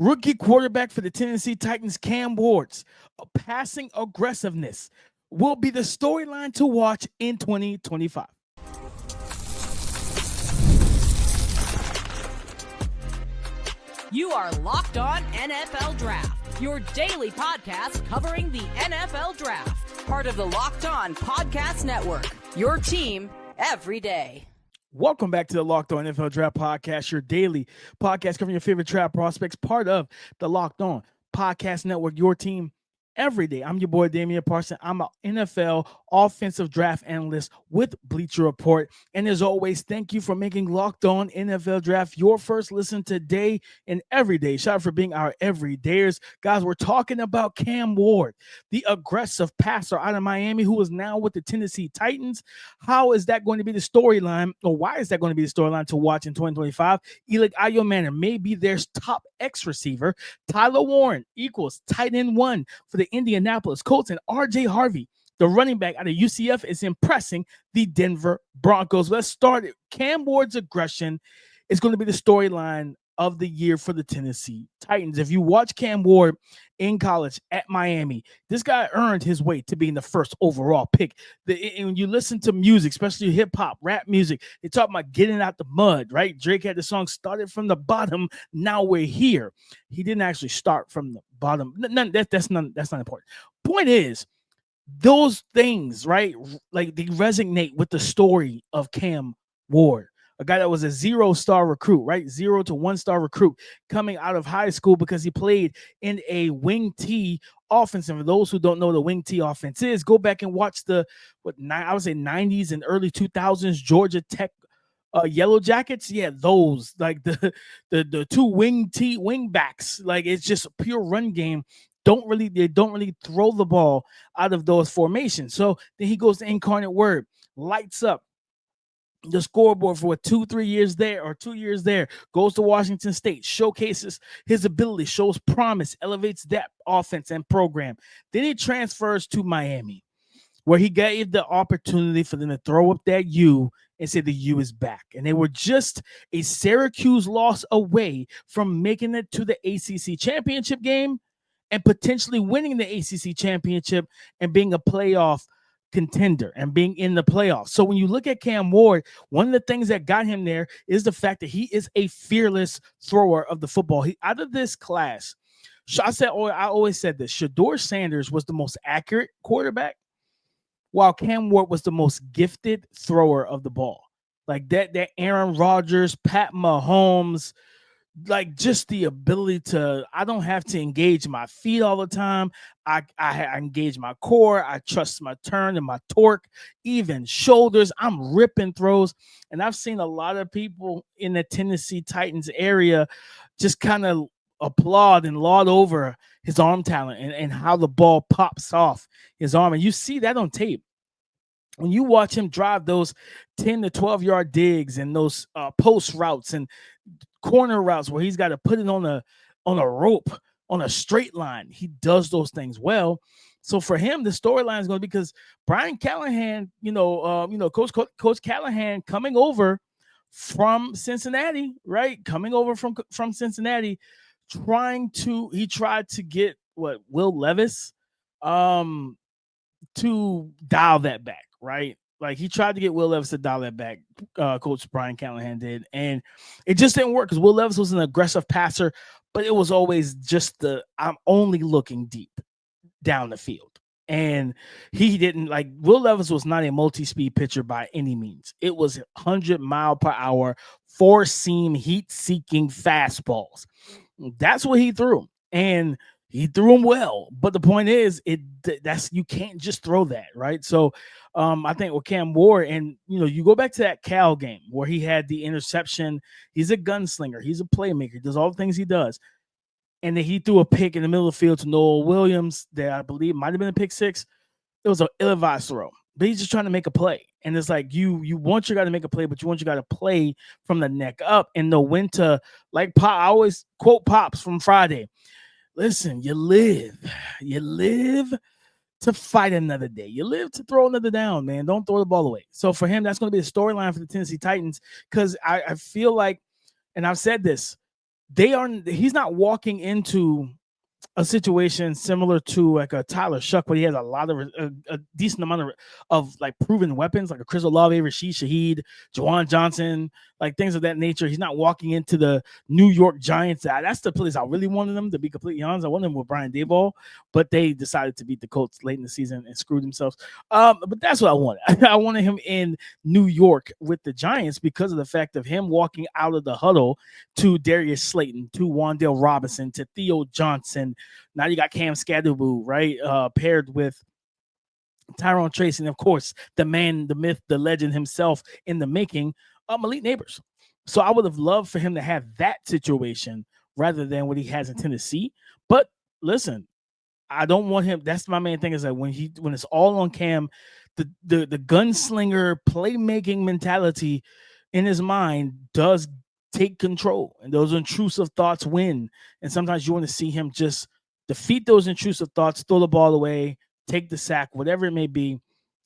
Rookie quarterback for the Tennessee Titans, Cam Ward's passing aggressiveness will be the storyline to watch in 2025. You are Locked On NFL Draft, your daily podcast covering the NFL Draft. Part of the Locked On Podcast Network, your team every day. Welcome back to the Locked On NFL Draft Podcast, your daily podcast covering your favorite draft prospects, part of the Locked On Podcast Network, your team every day. I'm your boy, Damian Parson. I'm an NFL offensive draft analyst with Bleacher Report. And as always, thank you for making Locked On NFL Draft your first listen today and every day. Shout out for being our everydayers. Guys, we're talking about Cam Ward, the aggressive passer out of Miami who is now with the Tennessee Titans. How is that going to be the storyline, or why is that going to be the storyline to watch in 2025? Elic Ayomanor may be their top X receiver. Tyler Warren equals tight end one for the Indianapolis Colts, and RJ Harvey, the running back out of UCF, is impressing the Denver Broncos. Let's start it. Cam Ward's aggression is going to be the storyline of the year for the Tennessee Titans. If you watch Cam Ward in college at Miami, this guy earned his way to being the first overall pick. When you listen to music, especially hip hop, rap music, they talk about getting out the mud, right? Drake had the song "Started from the Bottom, Now We're Here." He didn't actually start from the bottom. That's not important. Point is, those things, right? Like, they resonate with the story of Cam Ward. A guy that was a 0-star recruit, right? 0 to 1-star recruit coming out of high school because he played in a wing T offense. And for those who don't know what the wing T offense is, go back and watch the 90s and early 2000s Georgia Tech Yellow Jackets. Yeah, those, like the two wing backs. Like, it's just a pure run game. They don't really throw the ball out of those formations. So then he goes to Incarnate Word, lights up the scoreboard for 2 years there, goes to Washington State, showcases his ability, shows promise, elevates that offense and program. Then he transfers to Miami, where he gave the opportunity for them to throw up that U and say the U is back. And they were just a Syracuse loss away from making it to the ACC championship game and potentially winning the ACC championship and being a playoff contender and being in the playoffs. So when you look at Cam Ward, one of the things that got him there is the fact that he is a fearless thrower of the football. Out of this class, I always said this, Shedeur Sanders was the most accurate quarterback, while Cam Ward was the most gifted thrower of the ball. Like that Aaron Rodgers, Pat Mahomes, like just the ability to, I don't have to engage my feet all the time. I engage my core. I trust my turn and my torque, even shoulders. I'm ripping throws. And I've seen a lot of people in the Tennessee Titans area just kind of applaud and laud over his arm talent and how the ball pops off his arm. And you see that on tape. When you watch him drive those 10 to 12 yard digs and those post routes and corner routes where he's got to put it on a rope, on a straight line, he does those things well. So for him, the storyline is going to be, because Brian Callahan, Coach Callahan coming over from Cincinnati, right? Coming over from Cincinnati, he tried to get Will Levis to dial that back, right? Like, he tried to get Will Levis to dial that back. Coach Brian Callahan did. And it just didn't work because Will Levis was an aggressive passer, but it was always just I'm only looking deep down the field. And he didn't, like, Will Levis was not a multi-speed pitcher by any means. It was 100-mile-per-hour, four-seam, heat-seeking fastballs. That's what he threw. And he threw them well, but the point is, you can't just throw that, right? So I think with Cam Ward, and you go back to that Cal game where he had the interception. He's a gunslinger. He's a playmaker. He does all the things he does. And then he threw a pick in the middle of the field to Noel Williams that I believe might have been a pick six. It was an ill-advised throw, but he's just trying to make a play. And it's like you want your guy to make a play, but you want your guy to play from the neck up and know when to, like I always quote Pops from Friday. Listen, you live to fight another day. You live to throw another down, man. Don't throw the ball away. So for him, that's going to be the storyline for the Tennessee Titans, because I feel like, and I've said this, he's not walking into a situation similar to like a Tyler Shuck, where he has a lot of a decent amount of like proven weapons, like a Chris Olave, Rashid Shaheed, Juwan Johnson, like things of that nature. He's not walking into the New York Giants. That's the place I really wanted them, to be completely honest. I wanted them with Brian Daboll, but they decided to beat the Colts late in the season and screw themselves. But that's what I wanted. I wanted him in New York with the Giants because of the fact of him walking out of the huddle to Darius Slayton, to Wan'Dale Robinson, to Theo Johnson. Now you got Cam Skadaboo, right? Paired with Tyrone Tracy, and of course, the man, the myth, the legend himself in the making, Malik Neighbors. So I would have loved for him to have that situation rather than what he has in Tennessee. But listen, I don't want him. That's my main thing, is that when it's all on Cam, the gunslinger playmaking mentality in his mind does take control, and those intrusive thoughts win. And sometimes you want to see him just defeat those intrusive thoughts, throw the ball away, take the sack, whatever it may be,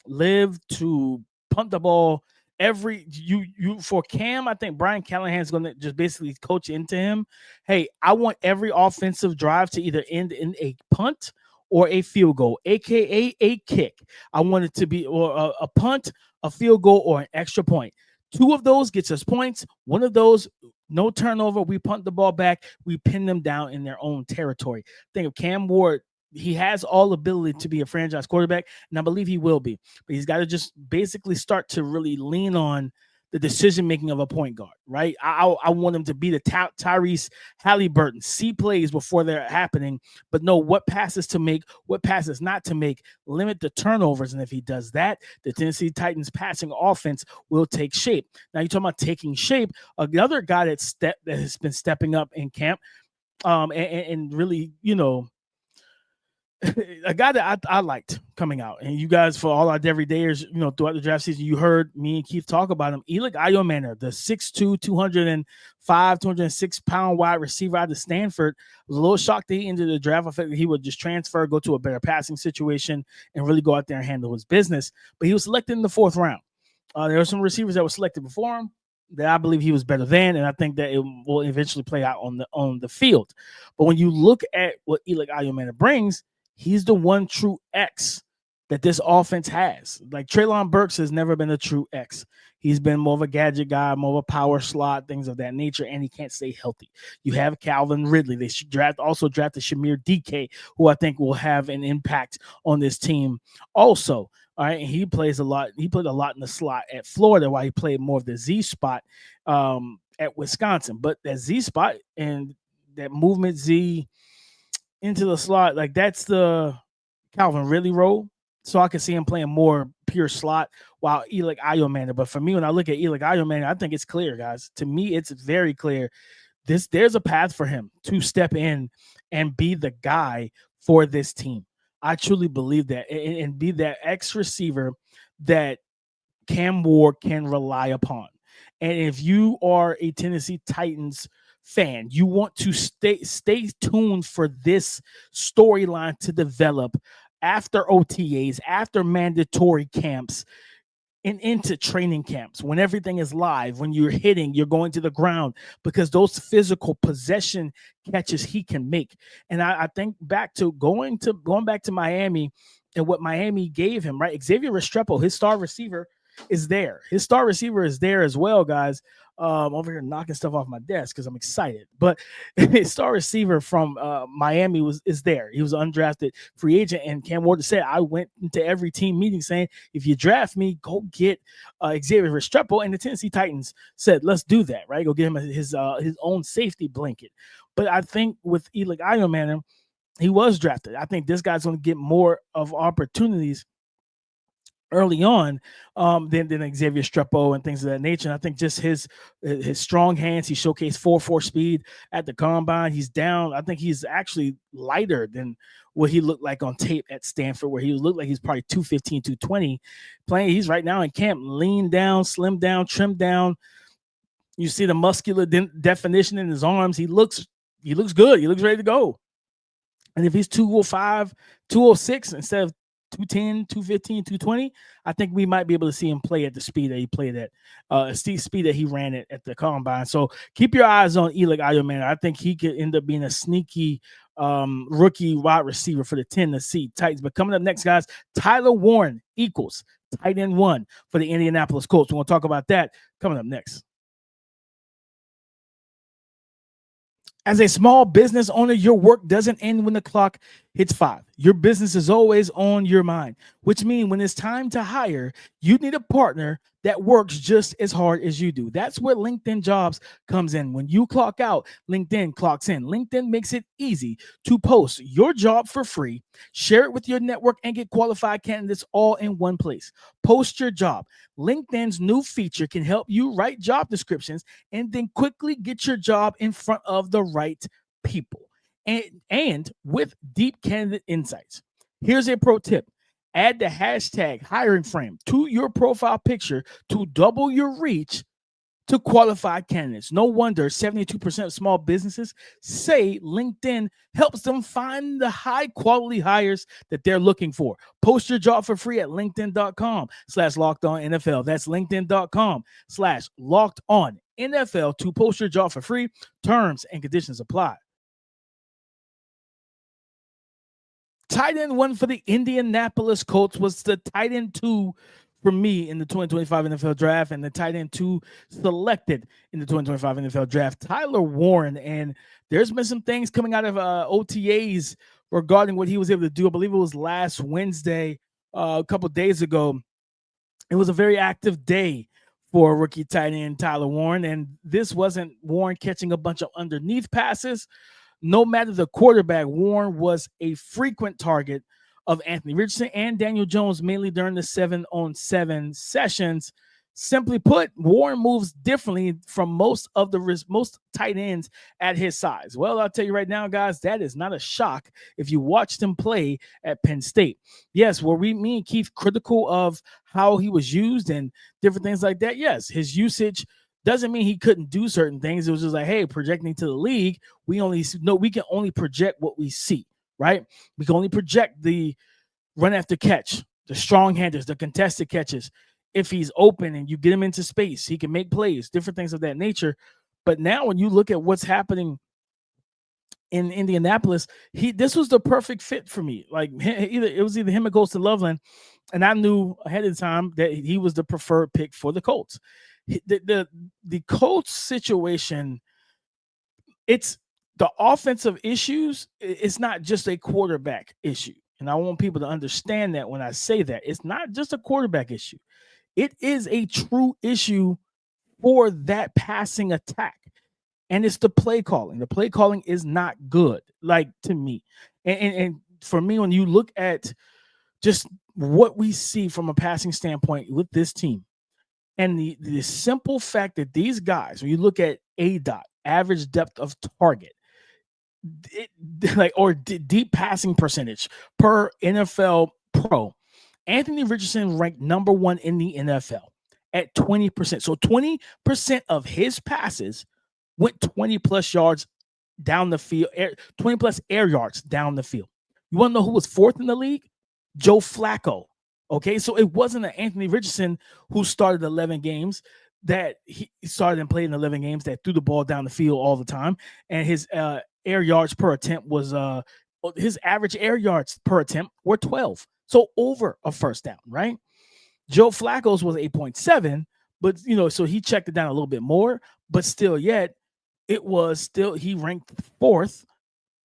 live to punt the ball. For Cam, I think Brian Callahan's going to just basically coach into him. Hey, I want every offensive drive to either end in a punt or a field goal, aka a kick. I want it to be or a punt, a field goal, or an extra point. 2 of those gets us points. 1 of those, no turnover. We punt the ball back. We pin them down in their own territory. Think of Cam Ward. He has all ability to be a franchise quarterback, and I believe he will be. But he's got to just basically start to really lean on the decision-making of a point guard, right? I want him to be the Tyrese Halliburton, see plays before they're happening, but know what passes to make, what passes not to make, limit the turnovers. And if he does that, the Tennessee Titans passing offense will take shape. Now, you're talking about taking shape. Another guy that has been stepping up in camp and really, a guy that I liked coming out, and you guys, for all our everydayers, throughout the draft season, you heard me and Keith talk about him. Eli Ayomanor, the 6'2", 205, 206-pound wide receiver out of Stanford. I was a little shocked that he ended the draft. I figured he would just transfer, go to a better passing situation, and really go out there and handle his business. But he was selected in the 4th round. There were some receivers that were selected before him that I believe he was better than, and I think that it will eventually play out on the field. But when you look at what Eli Ayomanor brings, he's the one true X that this offense has. Like Treylon Burks has never been a true X. He's been more of a gadget guy, more of a power slot, things of that nature, and he can't stay healthy. You have Calvin Ridley. They also drafted Shamir DK, who I think will have an impact on this team also. All right, and he plays a lot. He played a lot in the slot at Florida, while he played more of the Z spot at Wisconsin. But that Z spot and that movement Z into the slot, like that's the Calvin Ridley role. So I can see him playing more pure slot while Eli Ayomanor. But for me, when I look at Eli Ayomanor, I think it's clear, guys. To me, it's very clear. There's a path for him to step in and be the guy for this team. I truly believe that, and be that X receiver that Cam Ward can rely upon. And if you are a Tennessee Titans fan, you want to stay tuned for this storyline to develop after OTAs, after mandatory camps, and into training camps, when everything is live, when you're hitting, you're going to the ground, because those physical possession catches he can make. And I think back to going back to Miami and what Miami gave him, right? Xavier Restrepo, his star receiver, is there. His star receiver is there as well, guys. Over here knocking stuff off my desk because I'm excited. But his star receiver from Miami is there. He was an undrafted free agent, and Cam Ward said, I went into every team meeting saying, if you draft me, go get Xavier Restrepo. And the Tennessee Titans said, let's do that, right? Go get him his own safety blanket. But I think with Eli Ayomanor, he was drafted. I think this guy's going to get more of opportunities early on than Xavier Restrepo and things of that nature. And I think just his strong hands, he showcased 4.4 speed at the combine. He's down. I think he's actually lighter than what he looked like on tape at Stanford, where he looked like he's probably 215, 220 playing. He's right now in camp, lean down, slim down, trim down. You see the muscular definition in his arms. He looks good. He looks ready to go. And if he's 205, 206 instead of 210, 215, 220, I think we might be able to see him play at the speed that he played at, speed that he ran at the combine. So keep your eyes on Eli Ayoman. I think he could end up being a sneaky rookie wide receiver for the Tennessee Titans. But coming up next, guys, Tyler Warren equals tight end 1 for the Indianapolis Colts. We're going to talk about that coming up next. As a small business owner, your work doesn't end when the clock hits 5. Your business is always on your mind, which means when it's time to hire, you need a partner that works just as hard as you do. That's where LinkedIn Jobs comes in. When you clock out, LinkedIn clocks in. LinkedIn makes it easy to post your job for free, share it with your network, and get qualified candidates all in one place. Post your job. LinkedIn's new feature can help you write job descriptions and then quickly get your job in front of the right people. And with deep candidate insights. Here's a pro tip. Add the hashtag hiring frame to your profile picture to double your reach to qualified candidates. No wonder 72% of small businesses say LinkedIn helps them find the high quality hires that they're looking for. Post your job for free at linkedin.com/lockedonnfl. That's linkedin.com/lockedonnfl to post your job for free. Terms and conditions apply. Tight end 1 for the Indianapolis Colts was the tight end 2 for me in the 2025 NFL draft, and the tight end 2 selected in the 2025 NFL draft, Tyler Warren. And there's been some things coming out of OTAs regarding what he was able to do. I believe it was last Wednesday, a couple days ago. It was a very active day for rookie tight end Tyler Warren, and this wasn't Warren catching a bunch of underneath passes. No matter the quarterback, Warren was a frequent target of Anthony Richardson and Daniel Jones, mainly during the 7-on-7 sessions. Simply put, Warren moves differently from most tight ends at his size. Well, I'll tell you right now, guys, that is not a shock if you watched him play at Penn State. Yes, were me and Keith critical of how he was used and different things like that? Yes, his usage doesn't mean he couldn't do certain things. It was just like, hey, projecting to the league, we can only project what we see, right? We can only project the run after catch, the strong handers, the contested catches. If he's open and you get him into space, he can make plays, different things of that nature. But now when you look at what's happening in Indianapolis, this was the perfect fit for me. Like it was either him or Ghost to Loveland, and I knew ahead of time that he was the preferred pick for the Colts. The Colts situation, it's the offensive issues. It's not just a quarterback issue. And I want people to understand that when I say that. It's not just a quarterback issue. It is a true issue for that passing attack. And it's the play calling. The play calling is not good, like to me. And for me, when you look at just what we see from a passing standpoint with this team, and the simple fact that these guys, when you look at ADOT, average depth of target, deep passing percentage per NFL pro, Anthony Richardson ranked number 1 in the NFL at 20%. So 20% of his passes went 20 plus yards down the field, 20 plus air yards down the field. You want to know who was 4th in the league? Joe Flacco. Okay, so it wasn't an Anthony Richardson who started 11 games that he started and played in 11 games that threw the ball down the field all the time. And his air yards per attempt was his average air yards per attempt were 12. So over a first down, right? Joe Flacco's was 8.7, but so he checked it down a little bit more, but still yet he ranked 4th.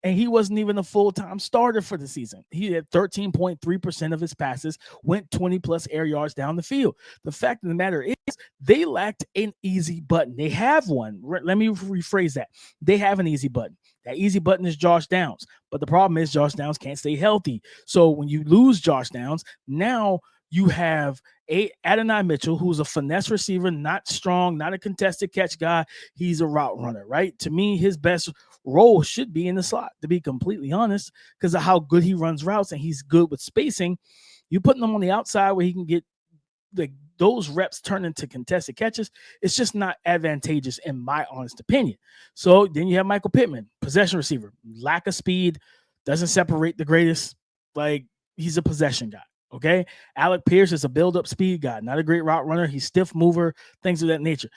And he wasn't even a full-time starter for the season. He had 13.3% of his passes went 20-plus air yards down the field. The fact of the matter is they lacked an easy button. They have one. Let me rephrase that. They have an easy button. That easy button is Josh Downs. But the problem is Josh Downs can't stay healthy. So when you lose Josh Downs, now you have Adonai Mitchell, who's a finesse receiver, not strong, not a contested catch guy. He's a route runner, right? To me, his best role should be in the slot, to be completely honest, because of how good he runs routes and he's good with spacing. You put him on the outside where he can get those reps turned into contested catches. It's just not advantageous in my honest opinion. So then you have Michael Pittman, possession receiver, lack of speed, doesn't separate the greatest. Like he's a possession guy. Okay. Alec Pierce is a build-up speed guy, not a great route runner. He's stiff mover, things of that nature.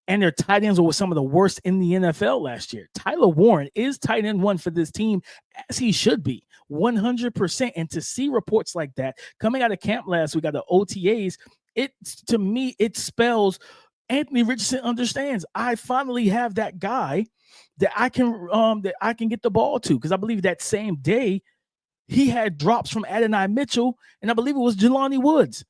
And their tight ends were some of the worst in the NFL last year. Tyler Warren is tight end one for this team, as he should be, 100%. And to see reports like that coming out of camp last week, out of OTAs, to me, it spells Anthony Richardson understands. I finally have that guy that I can get the ball to, because I believe that same day he had drops from Adonai Mitchell, and I believe it was Jelani Woods,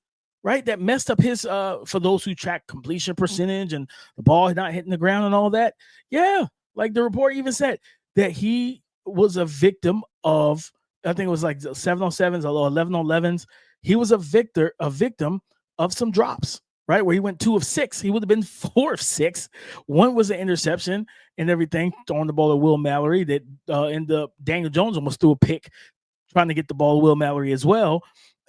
right? That messed up his, for those who track completion percentage and the ball not hitting the ground and all that. Yeah, like the report even said that he was a victim of, I think it was like 7-on-7s or 11-on-11s. He was a victim of some drops, right? Where he went 2 of 6. He would have been 4 of 6. One was an interception and everything, throwing the ball to Will Mallory that Daniel Jones almost threw a pick trying to get the ball to Will Mallory as well,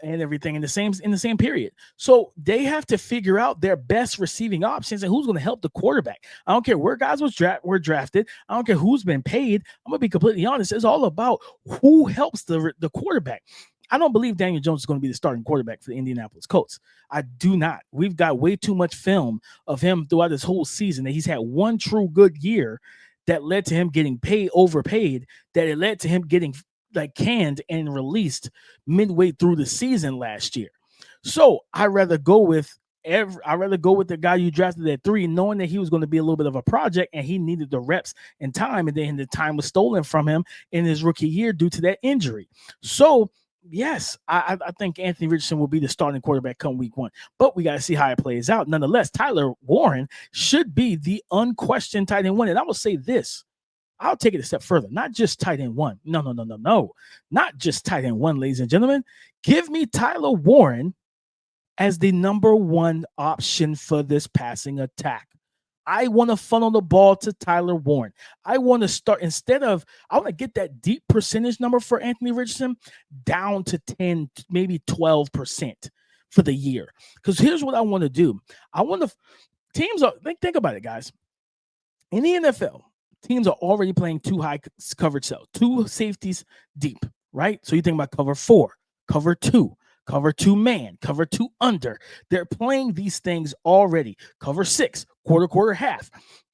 and everything in the same period. So they have to figure out their best receiving options and who's going to help the quarterback. I don't care where guys were drafted. I don't care who's been paid. I'm going to be completely honest. It's all about who helps the quarterback. I don't believe Daniel Jones is going to be the starting quarterback for the Indianapolis Colts. I do not. We've got way too much film of him throughout this whole season that he's had one true good year that led to him getting overpaid, that it led to him getting like canned and released midway through the season last year. So I rather go with the guy you drafted at 3, knowing that he was going to be a little bit of a project and he needed the reps and time, and then the time was stolen from him in his rookie year due to that injury. So yes, I think Anthony Richardson will be the starting quarterback come week 1, but we got to see how it plays out. Nonetheless, Tyler Warren should be the unquestioned tight end 1. And I will say this, I'll take it a step further. Not just tight end 1. No. Not just tight end 1, ladies and gentlemen. Give me Tyler Warren as the number 1 option for this passing attack. I want to funnel the ball to Tyler Warren. I want to start, I want to get that deep percentage number for Anthony Richardson down to 10, maybe 12% for the year. Because here's what I want to do. Think about it, guys. In the NFL, teams are already playing 2 high coverage cells, 2 safeties deep, right? So you think about cover 4, cover 2, cover 2 man, cover 2 under. They're playing these things already. Cover 6, quarter, half.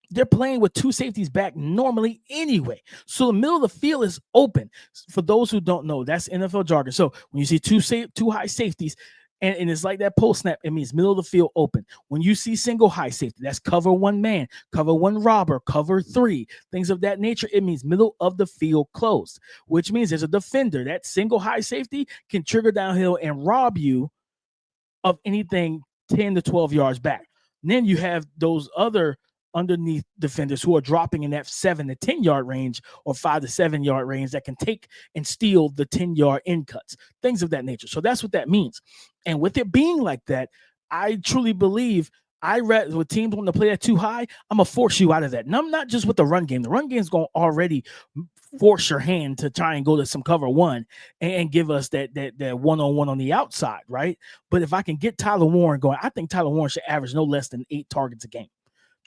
They're playing with 2 safeties back normally anyway. So the middle of the field is open. For those who don't know, that's NFL jargon. So when you see 2 high safeties, and it's like that post snap, it means middle of the field open. When you see single high safety, that's cover 1 man, cover 1 robber, cover 3, things of that nature. It means middle of the field closed, which means there's a defender. That single high safety can trigger downhill and rob you of anything 10 to 12 yards back. And then you have those other underneath defenders who are dropping in that 7 to 10 yard range or 5 to 7 yard range that can take and steal the 10-yard in cuts, things of that nature. So that's what that means. And with it being like that, I truly believe with teams wanting to play that too high, I'm going to force you out of that. And I'm not just with the run game. The run game is going to already force your hand to try and go to some cover 1 and give us that one-on-one on the outside, right? But if I can get Tyler Warren going, I think Tyler Warren should average no less than 8 targets a game.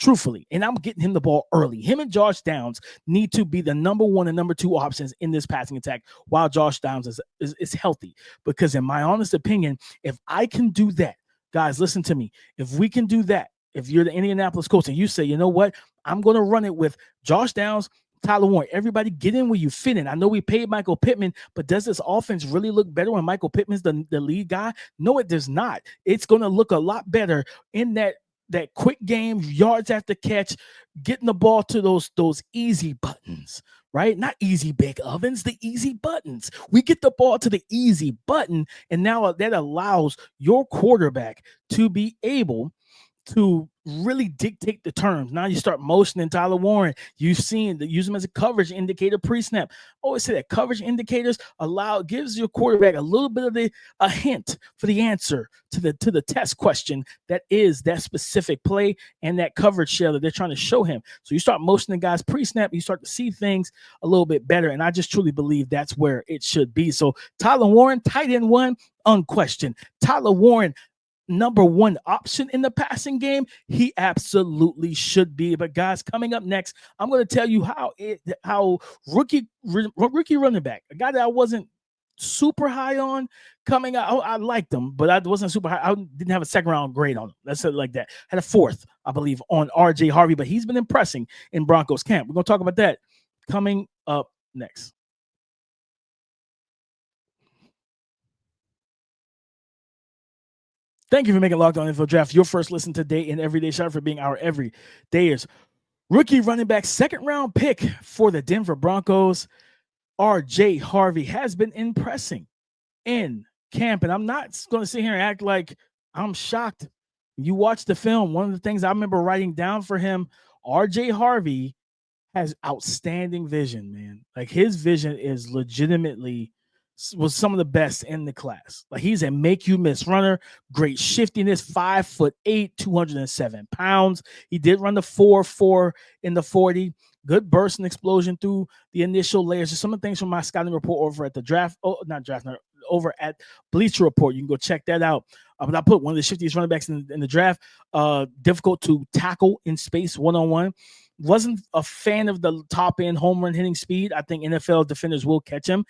Truthfully, and I'm getting him the ball early. Him and Josh Downs need to be the number 1 and number 2 options in this passing attack while Josh Downs is healthy. Because in my honest opinion, if I can do that, guys, listen to me. If we can do that, if you're the Indianapolis Colts and you say, you know what, I'm going to run it with Josh Downs, Tyler Warren, everybody get in where you fit in. I know we paid Michael Pittman, but does this offense really look better when Michael Pittman's the lead guy? No, it does not. It's going to look a lot better in that quick game, yards after catch, getting the ball to those easy buttons, right? Not easy big ovens, the easy buttons. We get the ball to the easy button, and now that allows your quarterback to be able to really dictate the terms. Now you start motioning Tyler Warren. You've seen that, use him as a coverage indicator pre-snap. I always say that coverage indicators gives your quarterback a little bit of a hint for the answer to the test question that is that specific play and that coverage shell that they're trying to show him. So you start motioning guys pre-snap, you start to see things a little bit better. And I just truly believe that's where it should be. So Tyler Warren, tight end 1, unquestioned. Tyler Warren, number 1 option in the passing game, he absolutely should be. But guys, coming up next, I'm going to tell you how rookie running back, a guy that I wasn't super high on coming out. I liked him, but I wasn't super high. I didn't have a second round grade on him. Let's say it like that. Had a fourth, I believe, on RJ Harvey, but he's been impressing in Broncos camp. We're going to talk about that coming up next. Thank you for making Locked On NFL Draft your first listen today and everyday shot, for being our everydayers. Rookie running back, second round pick for the Denver Broncos, RJ Harvey, has been impressing in camp. And I'm not going to sit here and act like I'm shocked. You watch the film. One of the things I remember writing down for him, RJ Harvey has outstanding vision, man. Like, his vision is legitimately was some of the best in the class. Like, he's a make you miss runner, great shiftiness, 5'8", 207 pounds. He did run the 4.4 in the 40. Good burst and explosion through the initial layers. Just some of the things from my scouting report over at the draft. Oh, not draft, no, over at Bleacher Report. You can go check that out. But I put one of the shiftiest running backs in the draft. Difficult to tackle in space one-on-one. Wasn't a fan of the top end home run hitting speed. I think NFL defenders will catch him.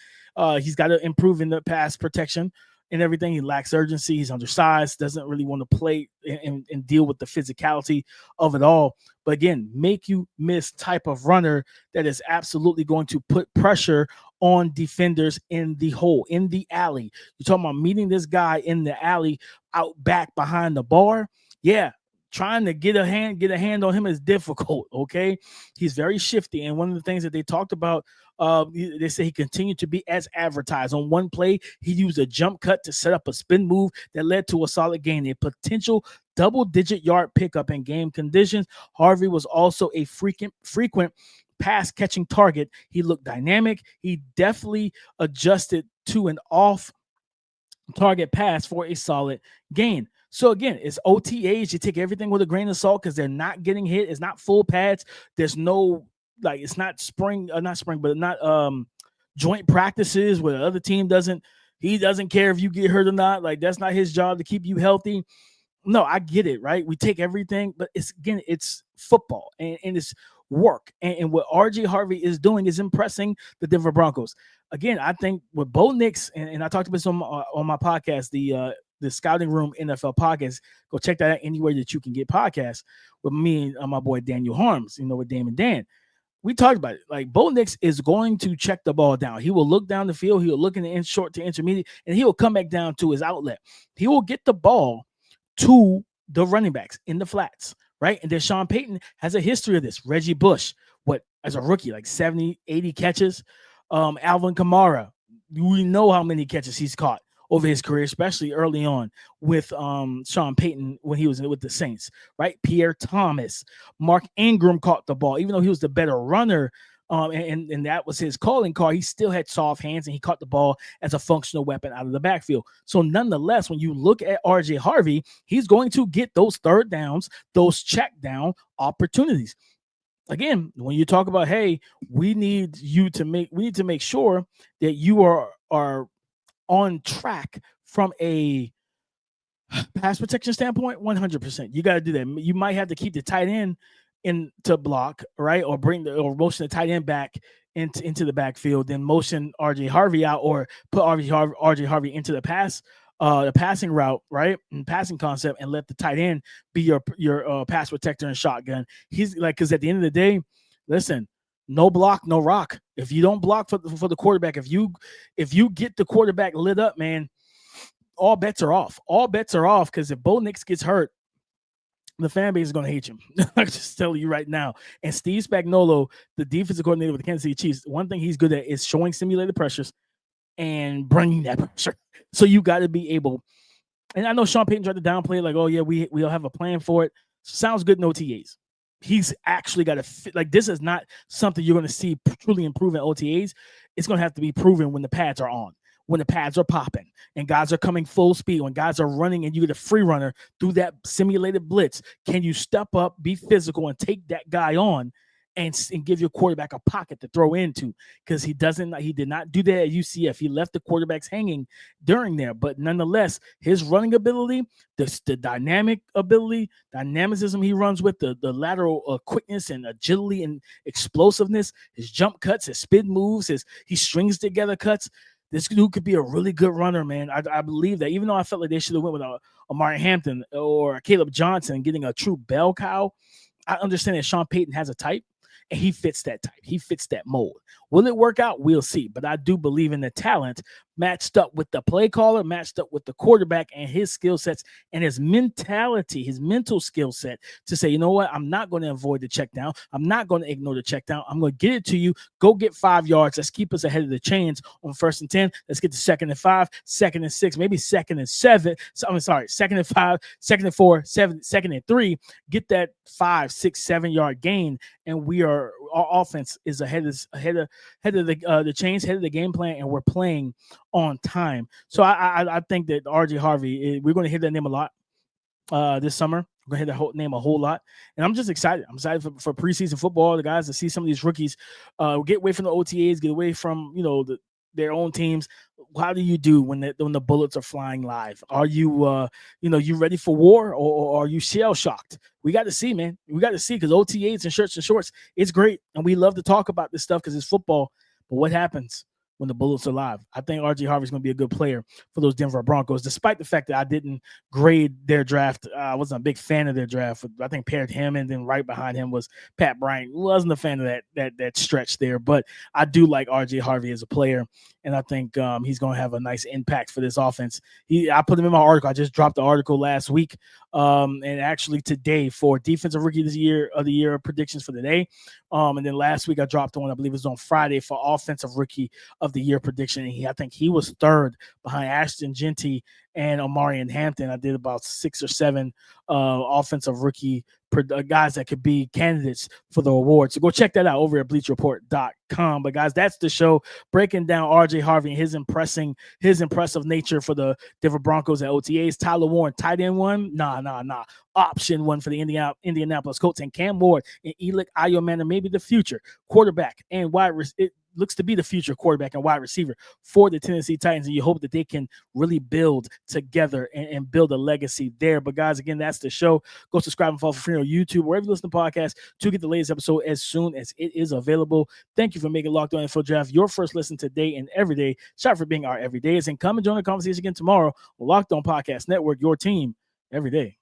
He's got to improve in the pass protection and everything. He lacks urgency. He's undersized, doesn't really want to play and deal with the physicality of it all. But again, make you miss type of runner that is absolutely going to put pressure on defenders in the hole, in the alley. You're talking about meeting this guy in the alley out back behind the bar. Yeah. Trying to get a hand on him is difficult. Okay. He's very shifty. And one of the things that they talked about, they say he continued to be as advertised. On one play, he used a jump cut to set up a spin move that led to a solid gain, a potential double-digit yard pickup in game conditions. Harvey was also a frequent pass catching target. He looked dynamic. He definitely adjusted to an off target pass for a solid gain. So again, it's OTAs. You take everything with a grain of salt because they're not getting hit. It's not full pads. There's no, like, it's not joint practices where the other team doesn't care if you get hurt or not. Like, that's not his job to keep you healthy. No, I get it, right? We take everything, but it's football and it's work. And what RJ Harvey is doing is impressing the Denver Broncos. Again, I think with Bo Nix, and I talked about this on my podcast, the Scouting Room NFL podcast. Go check that out anywhere that you can get podcasts with me and my boy Daniel Harms, with Damon Dan. We talked about it. Like, Bo Nix is going to check the ball down. He will look down the field. He will look in the short to intermediate, and he will come back down to his outlet. He will get the ball to the running backs in the flats, right? And then Sean Payton has a history of this. Reggie Bush, as a rookie, like 70, 80 catches. Alvin Kamara, we know how many catches he's caught over his career, especially early on with Sean Payton when he was with the Saints, right? Pierre Thomas, Mark Ingram caught the ball, even though he was the better runner, and that was his calling card. He still had soft hands, and he caught the ball as a functional weapon out of the backfield. So nonetheless, when you look at RJ Harvey, he's going to get those third downs, those check down opportunities. Again, when you talk about, hey, we need to make sure that you are on track from a pass protection standpoint, 100%. You got to do that. You might have to keep the tight end in to block, right? Or motion the tight end back into the backfield, then motion RJ Harvey out, or put RJ Harvey into the passing route, right? And passing concept, and let the tight end be your pass protector and shotgun. He's like, because at the end of the day, listen, no block, no rock. If you don't block for the quarterback, if you get the quarterback lit up, man, all bets are off. All bets are off, because if Bo Nix gets hurt, the fan base is going to hate him. I just tell you right now. And Steve Spagnuolo, the defensive coordinator with the Kansas City Chiefs, one thing he's good at is showing simulated pressures and bringing that pressure. So you got to be able. And I know Sean Payton tried to downplay it, like, oh yeah, we'll have a plan for it. Sounds good in OTAs. He's actually got to fit. Like, this is not something you're going to see truly improve in OTAs. It's going to have to be proven when the pads are on, when the pads are popping, and guys are coming full speed, when guys are running and you get a free runner through that simulated blitz. Can you step up, be physical, and take that guy on and give your quarterback a pocket to throw into? Because he did not do that at UCF. He left the quarterbacks hanging during there. But nonetheless, his running ability, the dynamicism he runs with, the lateral quickness and agility and explosiveness, his jump cuts, his spin moves, he strings together cuts. This dude could be a really good runner, man. I believe that, even though I felt like they should have went with a Amari Hampton or Caleb Johnson, getting a true bell cow. I understand that Sean Payton has a type, and he fits that type. He fits that mold. Will it work out? We'll see. But I do believe in the talent matched up with the play caller, matched up with the quarterback and his skill sets and his mentality, his mental skill set to say, you know what? I'm not going to avoid the check down. I'm not going to ignore the check down. I'm going to get it to you. Go get 5 yards. Let's keep us ahead of the chains on 1st and 10. Let's get to 2nd and 5, 2nd and 6, maybe 2nd and 7. So, I'm sorry, 2nd and 5, 2nd and 4, 2nd and 3. Get that 5, 6, 7 yard gain, and our offense is ahead of the chains, head of the game plan, and we're playing on time. So I think that RJ Harvey, we're going to hear that name a lot this summer. We're going to hear that name a whole lot. And I'm just excited. I'm excited for preseason football, the guys, to see some of these rookies get away from the OTAs, get away from, their own teams. How do you do when the bullets are flying live? Are you, you ready for war, or are you shell shocked? We got to see, man. We got to see, because OTAs and shirts and shorts, it's great. And we love to talk about this stuff because it's football. But what happens when the bullets are live? I think RJ Harvey's going to be a good player for those Denver Broncos, despite the fact that I didn't grade their draft. I wasn't a big fan of their draft. I think paired him, and then right behind him was Pat Bryant. Wasn't a fan of that stretch there, but I do like RJ Harvey as a player, and I think he's going to have a nice impact for this offense. I put him in my article. I just dropped the article last week, and actually today, for defensive rookie of the year predictions for the day. And then last week I dropped one, I believe it was on Friday, for offensive rookie of the year prediction. And I think he was 3rd behind Ashton Genty and Omarion Hampton. I did about 6 or 7 offensive rookie guys that could be candidates for the award. So go check that out over at bleachReport.com. But guys, that's the show, breaking down RJ Harvey and his impressive nature for the Denver Broncos at OTAs. Tyler Warren, tight end 1. Nah. Option 1 for the Indianapolis Colts, and Cam Ward and Elick Ayomana, maybe the future quarterback and it looks to be the future quarterback and wide receiver for the Tennessee Titans. And you hope that they can really build together and build a legacy there. But guys, again, that's the show. Go subscribe and follow for free on YouTube, wherever you listen to podcasts, to get the latest episode as soon as it is available. Thank you for making Locked On NFL Draft your first listen today and every day. Shout out for being our everydayers, and come and join the conversation again tomorrow on Locked On Podcast Network, your team every day.